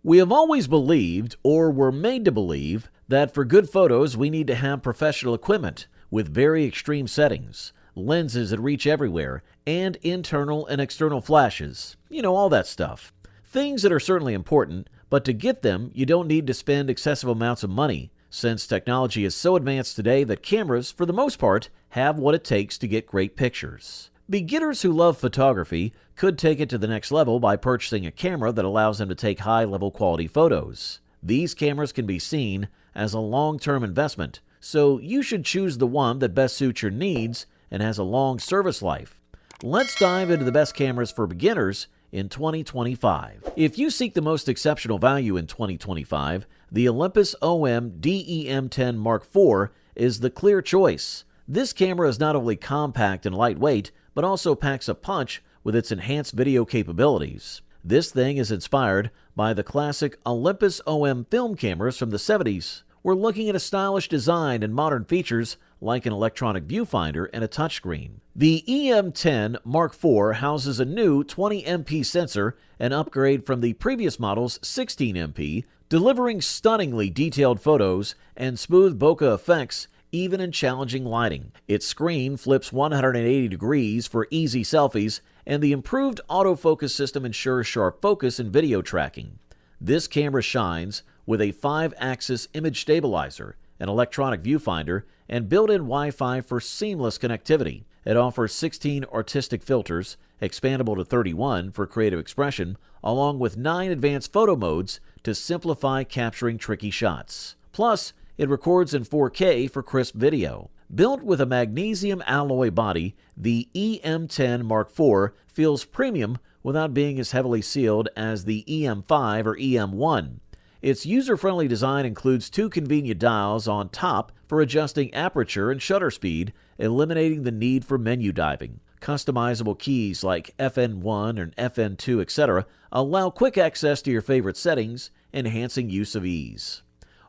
We have always believed, or were made to believe, that for good photos we need to have professional equipment with very extreme settings, lenses that reach everywhere, and internal and external flashes. All that stuff. Things that are certainly important, but to get them, you don't need to spend excessive amounts of money, since technology is so advanced today that cameras, for the most part, have what it takes to get great pictures. Beginners who love photography could take it to the next level by purchasing a camera that allows them to take high-level quality photos. These cameras can be seen as a long-term investment, so you should choose the one that best suits your needs and has a long service life. Let's dive into the best cameras for beginners in 2025. If you seek the most exceptional value in 2025, the Olympus OM DEM10 Mark IV is the clear choice. This camera is not only compact and lightweight, but also packs a punch with its enhanced video capabilities. This thing is inspired by the classic Olympus OM film cameras from the 70s. We're looking at a stylish design and modern features like an electronic viewfinder and a touchscreen. The EM10 Mark IV houses a new 20MP sensor, an upgrade from the previous model's 16MP, delivering stunningly detailed photos and smooth bokeh effects even in challenging lighting. Its screen flips 180 degrees for easy selfies, and the improved autofocus system ensures sharp focus in video tracking. This camera shines with a 5-axis image stabilizer, an electronic viewfinder, and built-in Wi-Fi for seamless connectivity. It offers 16 artistic filters, expandable to 31 for creative expression, along with 9 advanced photo modes to simplify capturing tricky shots. Plus, it records in 4K for crisp video. Built with a magnesium alloy body, the EM10 Mark IV feels premium without being as heavily sealed as the EM5 or EM1. Its user-friendly design includes 2 convenient dials on top for adjusting aperture and shutter speed, eliminating the need for menu diving. Customizable keys like FN1 and FN2, etc. allow quick access to your favorite settings, enhancing use of ease.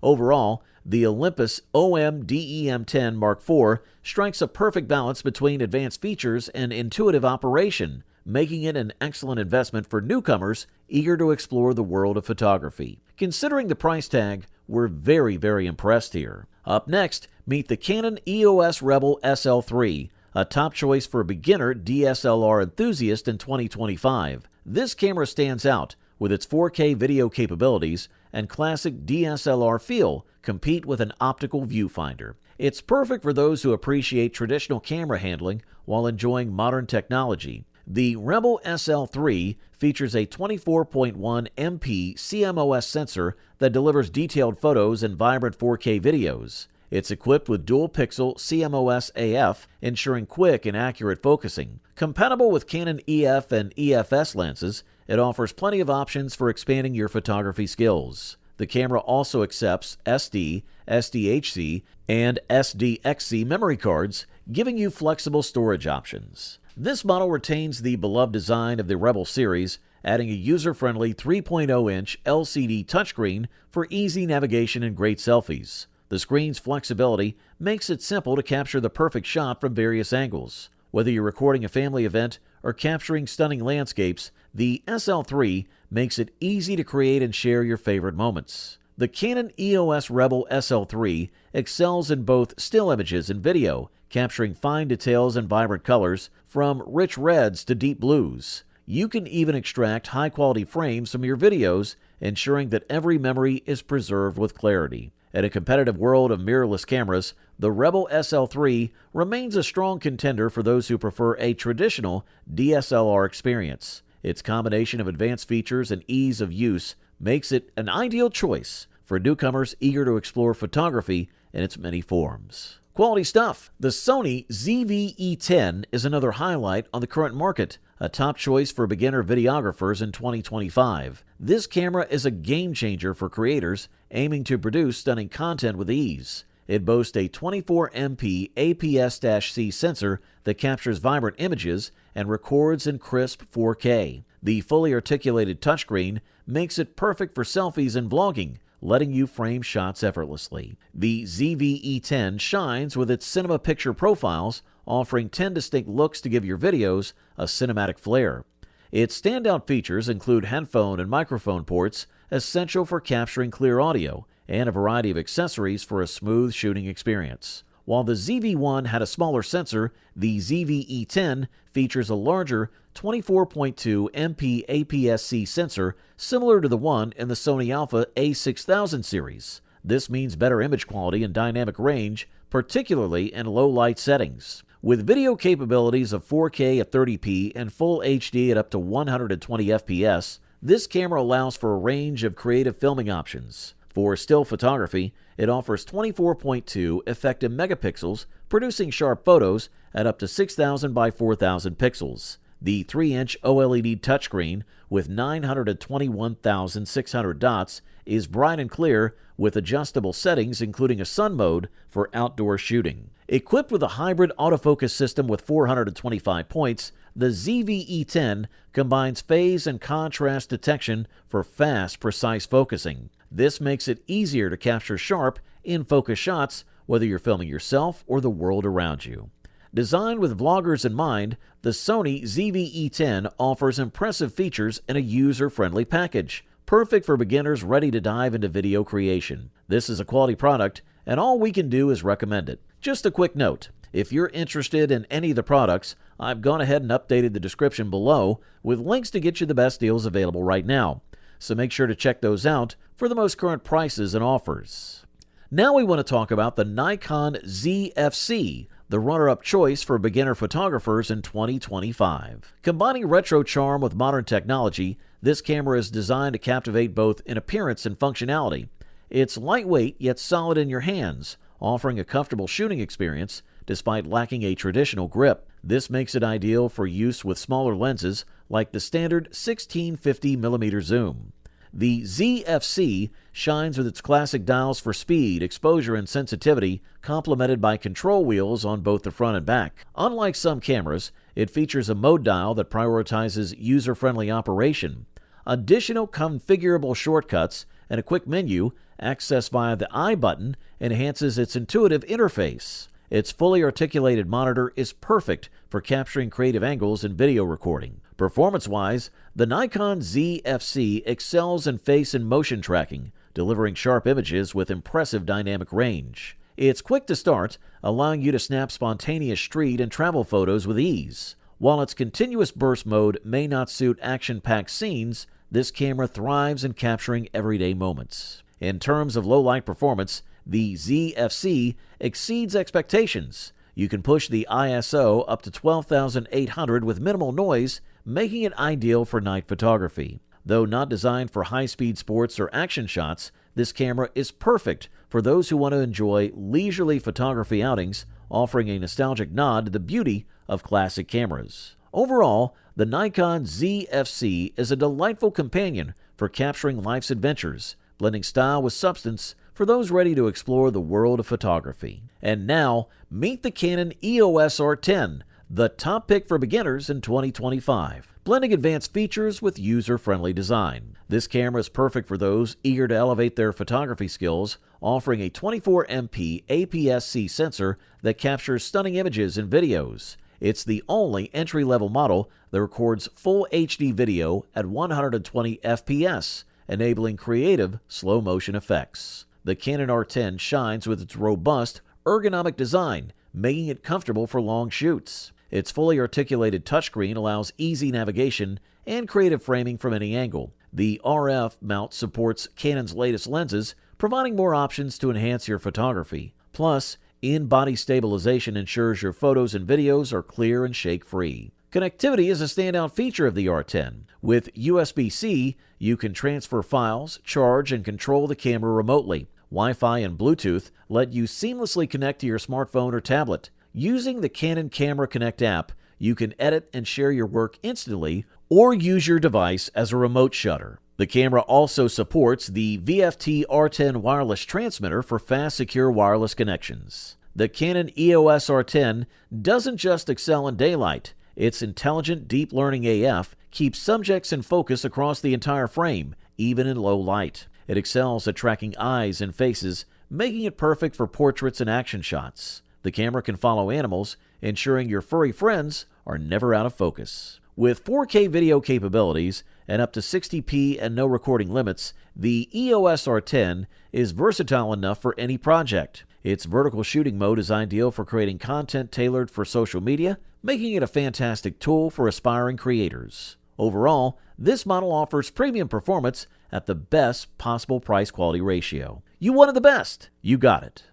Overall, the Olympus OM DEM10 Mark IV strikes a perfect balance between advanced features and intuitive operation, making it an excellent investment for newcomers eager to explore the world of photography. Considering the price tag, we're very impressed here. Up next, meet the Canon EOS Rebel SL3, a top choice for a beginner DSLR enthusiast in 2025. This camera stands out with its 4K video capabilities and classic DSLR feel compete with an optical viewfinder. It's perfect for those who appreciate traditional camera handling while enjoying modern technology. The Rebel SL3 features a 24.1 MP CMOS sensor that delivers detailed photos and vibrant 4K videos. It's equipped with dual-pixel CMOS AF, ensuring quick and accurate focusing. Compatible with Canon EF and EFS lenses, it offers plenty of options for expanding your photography skills. The camera also accepts SD, SDHC, and SDXC memory cards, giving you flexible storage options. This model retains the beloved design of the Rebel series, adding a user-friendly 3.0-inch LCD touchscreen for easy navigation and great selfies. The screen's flexibility makes it simple to capture the perfect shot from various angles. Whether you're recording a family event or capturing stunning landscapes, the SL3 makes it easy to create and share your favorite moments. The Canon EOS Rebel SL3 excels in both still images and video, capturing fine details and vibrant colors, from rich reds to deep blues. You can even extract high-quality frames from your videos, ensuring that every memory is preserved with clarity. In a competitive world of mirrorless cameras, the Rebel SL3 remains a strong contender for those who prefer a traditional DSLR experience. Its combination of advanced features and ease of use makes it an ideal choice for newcomers eager to explore photography in its many forms. Quality stuff. The Sony ZV-E10 is another highlight on the current market, a top choice for beginner videographers in 2025. This camera is a game changer for creators aiming to produce stunning content with ease. It boasts a 24MP APS-C sensor that captures vibrant images and records in crisp 4K. The fully articulated touchscreen makes it perfect for selfies and vlogging, letting you frame shots effortlessly. The ZV-E10 shines with its cinema picture profiles, offering 10 distinct looks to give your videos a cinematic flair. Its standout features include headphone and microphone ports, essential for capturing clear audio, and a variety of accessories for a smooth shooting experience. While the ZV-1 had a smaller sensor, the ZV-E10 features a larger 24.2 MP APS-C sensor similar to the one in the Sony Alpha A6000 series. This means better image quality and dynamic range, particularly in low light settings. With video capabilities of 4K at 30p and Full HD at up to 120 FPS, this camera allows for a range of creative filming options. For still photography, it offers 24.2 effective megapixels, producing sharp photos at up to 6,000 by 4,000 pixels. The 3-inch OLED touchscreen with 921,600 dots is bright and clear with adjustable settings including a sun mode for outdoor shooting. Equipped with a hybrid autofocus system with 425 points, the ZV-E10 combines phase and contrast detection for fast, precise focusing. This makes it easier to capture sharp, in-focus shots whether you're filming yourself or the world around you. Designed with vloggers in mind, the Sony ZV-E10 offers impressive features in a user-friendly package, perfect for beginners ready to dive into video creation. This is a quality product, and all we can do is recommend it. Just a quick note, if you're interested in any of the products, I've gone ahead and updated the description below with links to get you the best deals available right now. So make sure to check those out for the most current prices and offers. Now we want to talk about the Nikon ZFC, the runner-up choice for beginner photographers in 2025. Combining retro charm with modern technology, this camera is designed to captivate both in appearance and functionality. It's lightweight yet solid in your hands, offering a comfortable shooting experience despite lacking a traditional grip. This makes it ideal for use with smaller lenses like the standard 1650mm zoom. The ZFC shines with its classic dials for speed, exposure, and sensitivity, complemented by control wheels on both the front and back. Unlike some cameras, it features a mode dial that prioritizes user-friendly operation. Additional configurable shortcuts and a quick menu, accessed via the I button, enhances its intuitive interface. Its fully articulated monitor is perfect for capturing creative angles and video recording. Performance-wise, the Nikon ZFC excels in face and motion tracking, delivering sharp images with impressive dynamic range. It's quick to start, allowing you to snap spontaneous street and travel photos with ease. While its continuous burst mode may not suit action-packed scenes, this camera thrives in capturing everyday moments. In terms of low-light performance, the ZFC exceeds expectations. You can push the ISO up to 12,800 with minimal noise, making it ideal for night photography. Though not designed for high-speed sports or action shots, this camera is perfect for those who want to enjoy leisurely photography outings, offering a nostalgic nod to the beauty of classic cameras. Overall, the Nikon ZFC is a delightful companion for capturing life's adventures, blending style with substance for those ready to explore the world of photography. And now, meet the Canon EOS R10, the top pick for beginners in 2025, blending advanced features with user-friendly design. This camera is perfect for those eager to elevate their photography skills, offering a 24MP APS-C sensor that captures stunning images and videos. It's the only entry-level model that records full HD video at 120 FPS, enabling creative slow-motion effects. The Canon R10 shines with its robust, ergonomic design, making it comfortable for long shoots. Its fully articulated touchscreen allows easy navigation and creative framing from any angle. The RF mount supports Canon's latest lenses, providing more options to enhance your photography. Plus, in-body stabilization ensures your photos and videos are clear and shake-free. Connectivity is a standout feature of the R10. With USB-C, you can transfer files, charge, and control the camera remotely. Wi-Fi and Bluetooth let you seamlessly connect to your smartphone or tablet. Using the Canon Camera Connect app, you can edit and share your work instantly or use your device as a remote shutter. The camera also supports the VFT R10 wireless transmitter for fast, secure wireless connections. The Canon EOS R10 doesn't just excel in daylight. Its intelligent deep learning AF keeps subjects in focus across the entire frame, even in low light. It excels at tracking eyes and faces, making it perfect for portraits and action shots. The camera can follow animals, ensuring your furry friends are never out of focus. With 4K video capabilities, and up to 60p and no recording limits, the EOS R10 is versatile enough for any project. Its vertical shooting mode is ideal for creating content tailored for social media, making it a fantastic tool for aspiring creators. Overall, this model offers premium performance at the best possible price-quality ratio. You wanted the best. You got it.